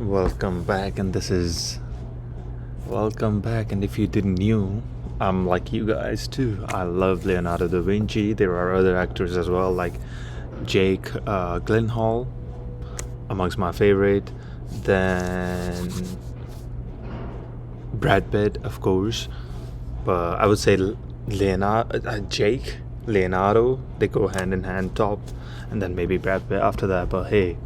Welcome back, and if you didn't knew, I'm like you guys too. I love Leonardo da Vinci. There are other actors as well, like Jake Gyllenhaal, amongst my favorite. Then Brad Pitt, of course. But I would say Leonardo, they go hand in hand top, and then maybe Brad Pitt after that. But hey,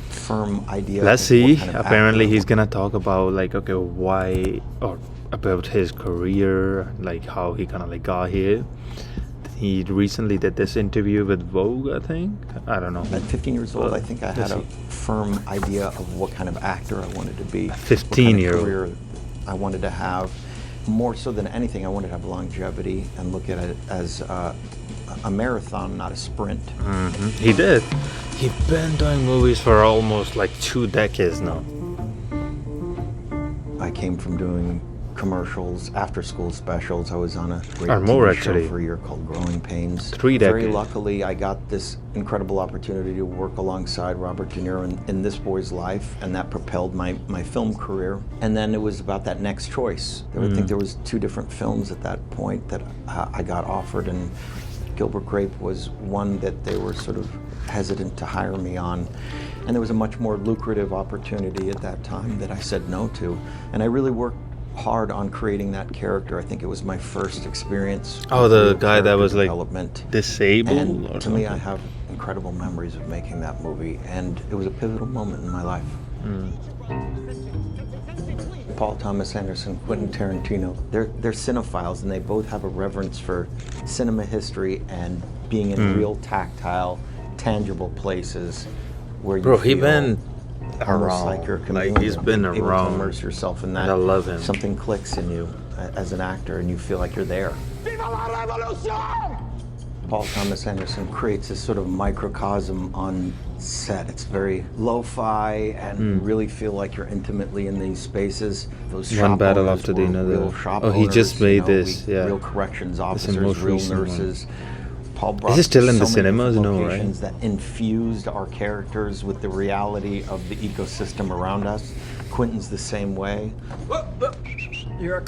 firm idea. let's of see. what kind of Apparently, actor- he's gonna talk about why, or about his career, like how he kind of got here. He recently did this interview with Vogue, I think. I don't know. At 15 years old, But I think I had let's a see. firm idea of what kind of actor I wanted to be. 15-year-old. career I wanted to have. More so than anything, I wanted to have longevity and look at it as a marathon, not a sprint. He did. He's been doing movies for almost 2 decades now. I came from doing commercials, after-school specials. I was on a great Or more, TV show actually. for a year called Growing Pains. 3 Very decades. luckily, I got this incredible opportunity to work alongside Robert De Niro in this boy's life, and that propelled my film career. And then it was about that next choice. I think there was 2 different films at that point that I got offered, and Gilbert Grape was one that they were sort of hesitant to hire me on. And there was a much more lucrative opportunity at that time that I said no to. And I really worked hard on creating that character. I think it was my first experience. Oh, with the real guy that character was development. disabled And or to me, I something? have incredible memories of making that movie, and it was a pivotal moment in my life. Paul Thomas Anderson, Quentin Tarantino, they're cinephiles, and they both have a reverence for cinema history and being in real tactile, tangible places where you Bro, he feel been almost around. like you're a Like, chameleon, he's been able around. to immerse yourself in that. And I love him. Something clicks in you as an actor, and you feel like you're there. Paul Thomas Anderson creates this sort of microcosm on set. It's very lo-fi, and you really feel like you're intimately in these spaces. Those One shop battle owners after the were another. real shop Oh, he just owners, made this, yeah. Real corrections the officers, most real recent one. nurses. Paul Is brought it still in the so many cinemas? different No, right? locations that infused our characters with the reality of the ecosystem around us. Quentin's the same way. Oh,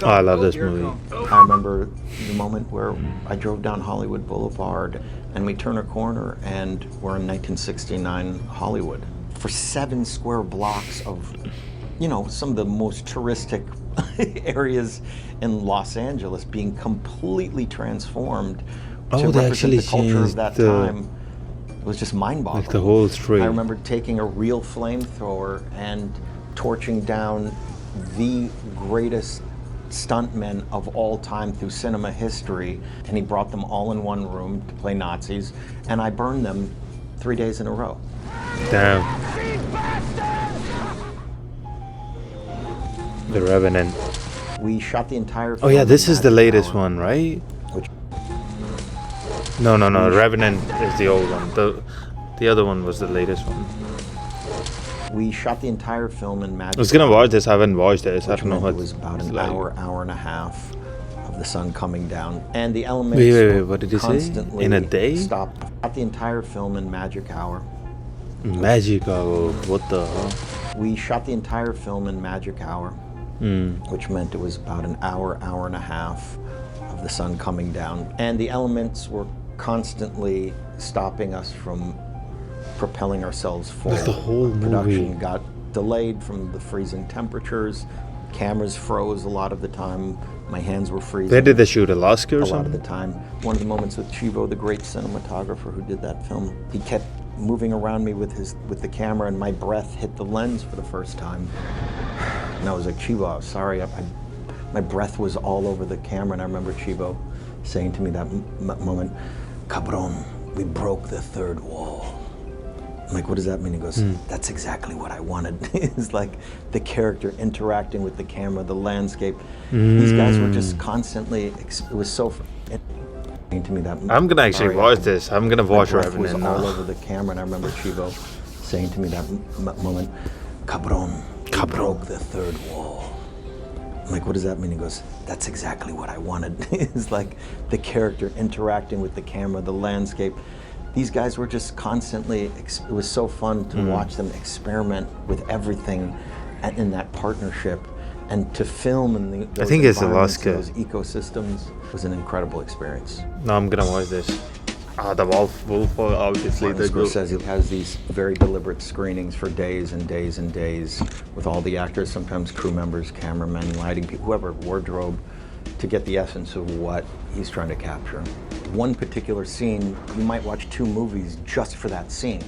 I love this movie. I remember the moment where I drove down Hollywood Boulevard, and we turn a corner, and we're in 1969 Hollywood. For 7 square blocks of, some of the most touristic areas in Los Angeles being completely transformed Oh, to they represent actually the culture changed of that the- time. It was just mind-boggling. the whole street. I remember taking a real flamethrower and torching down the greatest stuntmen of all time through cinema history, and he brought them all in one room to play Nazis, and I burned them 3 days in a row. Damn. The Revenant. We shot the entire Oh film yeah, in this is the Magic latest Hour, one, right? which No, Revenant is the old one. The other one was the latest one. we shot the entire film in Magic I was gonna Hour, watch this. I haven't watched this. I which don't know meant what it was about it's an like. hour and a half of the sun coming down, and the elements Wait, were what did he say? constantly In a day? stopped. Shot the entire film in Magic Hour. Magical. What the hell? We shot the entire film in Magic Hour, which meant it was about an hour and a half of the sun coming down. And the elements were constantly stopping us from propelling ourselves forward. the whole movie. Production got delayed from the freezing temperatures. Cameras froze a lot of the time. My hands were freezing. Where did they shoot? Alaska or A lot of the something? time. One of the moments with Chivo, the great cinematographer who did that film, he kept moving around me with the camera, and my breath hit the lens for the first time. And I was like, Chivo, I'm sorry, my breath was all over the camera. And I remember Chivo saying to me that moment, Cabron, we broke the 3rd wall. I'm like, what does that mean? He goes, that's exactly what I wanted. It's like the character interacting with the camera, the landscape. These guys were just constantly, it was so to me that I'm gonna actually sorry, watch this. I'm gonna watch my breath was Revenant all now. over the camera, and I remember Chivo saying to me that moment, Cabron, we broke the 3rd wall. I'm like, what does that mean? He goes, that's exactly what I wanted. It's like the character interacting with the camera, the landscape. these guys were just constantly, it was so fun to watch them experiment with everything in that partnership, and to film in those I think it's environments, Alaska. those ecosystems was an incredible experience. No, I'm gonna watch this. The Wolf, obviously. Martin Scorsese has these very deliberate screenings for days and days and days with all the actors, sometimes crew members, cameramen, lighting people, whoever, wardrobe, to get the essence of what he's trying to capture. One particular scene, you might watch 2 movies just for that scene.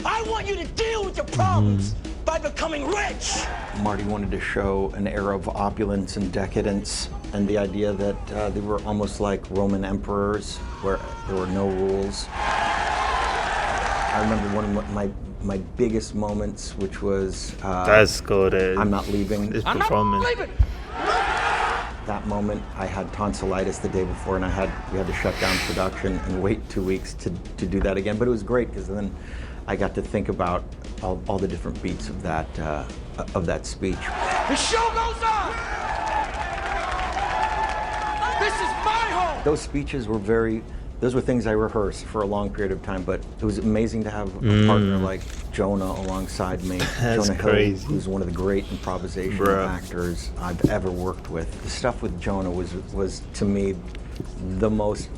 I want you to deal with your problems by becoming rich. Marty wanted to show an era of opulence and decadence, and the idea that they were almost like Roman emperors, where there were no rules. I remember one of my biggest moments, which was That's good. I'm Not Leaving. His I'm not performance. leaving. That moment, I had tonsillitis the day before, and we had to shut down production and wait 2 weeks to do that again. But it was great because then I got to think about all the different beats of that speech. The show goes on. This is my home. Those speeches were those were things I rehearsed for a long period of time, but it was amazing to have a partner like Jonah alongside me. That's Jonah crazy. Hill, who's one of the great improvisational Bruh. actors I've ever worked with. The stuff with Jonah was to me the most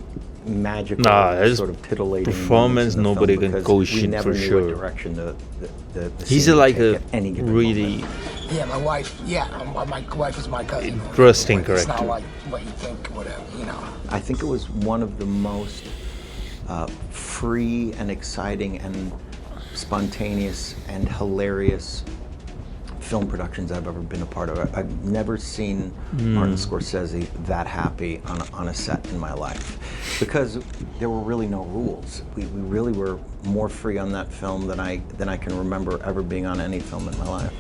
magical, his sort of tittillating performance, moments in the nobody film, can because go we shit never for knew sure. what direction the He's scene would like take a at any given really moment. Yeah, my wife. Yeah, my wife is my cousin. Interesting It's not character. like what you think, whatever, you know. I think it was one of the most free and exciting and spontaneous and hilarious film productions I've ever been a part of. I've never seen Martin Scorsese that happy on a set in my life, because there were really no rules. We really were more free on that film than I can remember ever being on any film in my life.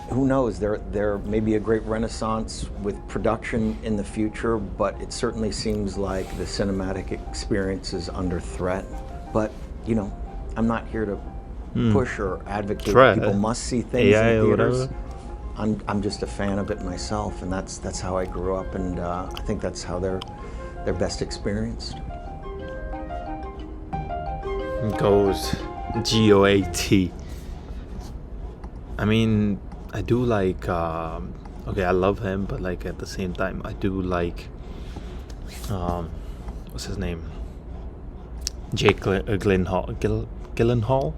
Who knows? There may be a great renaissance with production in the future, but it certainly seems like the cinematic experience is under threat. But you know, I'm not here to push or advocate Threat. that people must see things AI in or theaters. whatever. I'm just a fan of it myself, and that's how I grew up, and I think that's how they're best experienced. Goat. GOAT. I mean, I do like. Okay, I love him, but like at the same time, I do like. What's his name? Jake Gyllenhaal.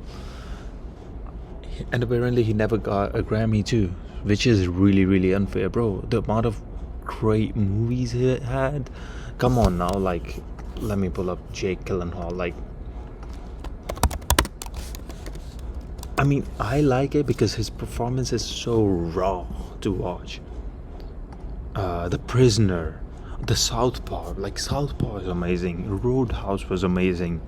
And apparently he never got a Grammy too, which is really, really unfair, bro. The amount of great movies he had. Come on now, like, let me pull up Jake Gyllenhaal. Like, I mean, I like it because his performance is so raw to watch. The Prisoner, the Southpaw, like Southpaw is amazing. Roadhouse was amazing.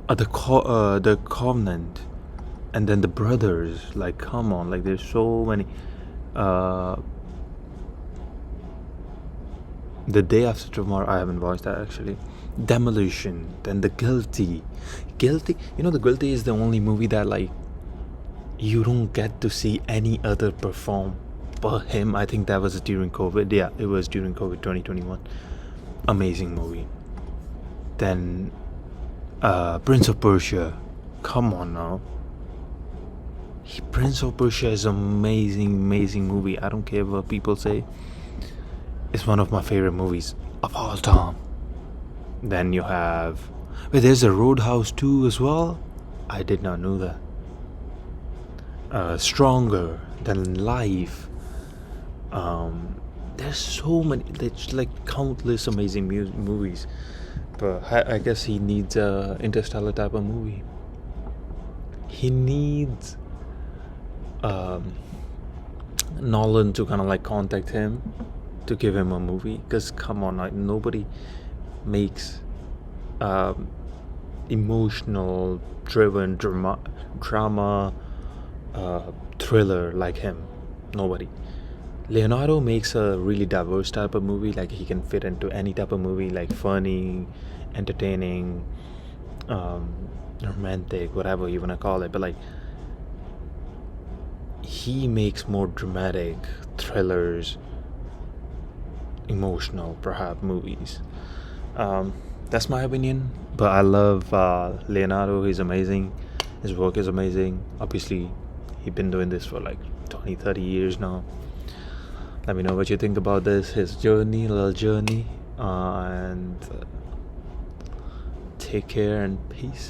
The Covenant, and then the Brothers. Like, come on, like there's so many. The Day After Tomorrow, I haven't watched that actually. Demolition, then The Guilty. You know, The Guilty is the only movie that like you don't get to see any other perform but him. I think that was during COVID. Yeah, it was during COVID 2021. Amazing movie. Then Prince of Persia. Come on now. Prince of Persia is amazing movie. I don't care what people say. It's one of my favorite movies of all time. Then you have... Wait, there's a Roadhouse 2 as well? I did not know that. Stronger Than Life. There's so many... There's like countless amazing movies. But I guess he needs a Interstellar type of movie. He needs Nolan to kind of like contact him to give him a movie, because come on, like, nobody makes emotional driven drama thriller like him. Nobody. Leonardo makes a really diverse type of movie. Like, he can fit into any type of movie, like funny, entertaining, romantic, whatever you want to call it. But like, he makes more dramatic thrillers emotional, perhaps, movies. That's my opinion. But I love Leonardo. He's amazing. His work is amazing. Obviously, he's been doing this for like 20, 30 years now. Let me know what you think about this, his journey, little journey. And take care and peace.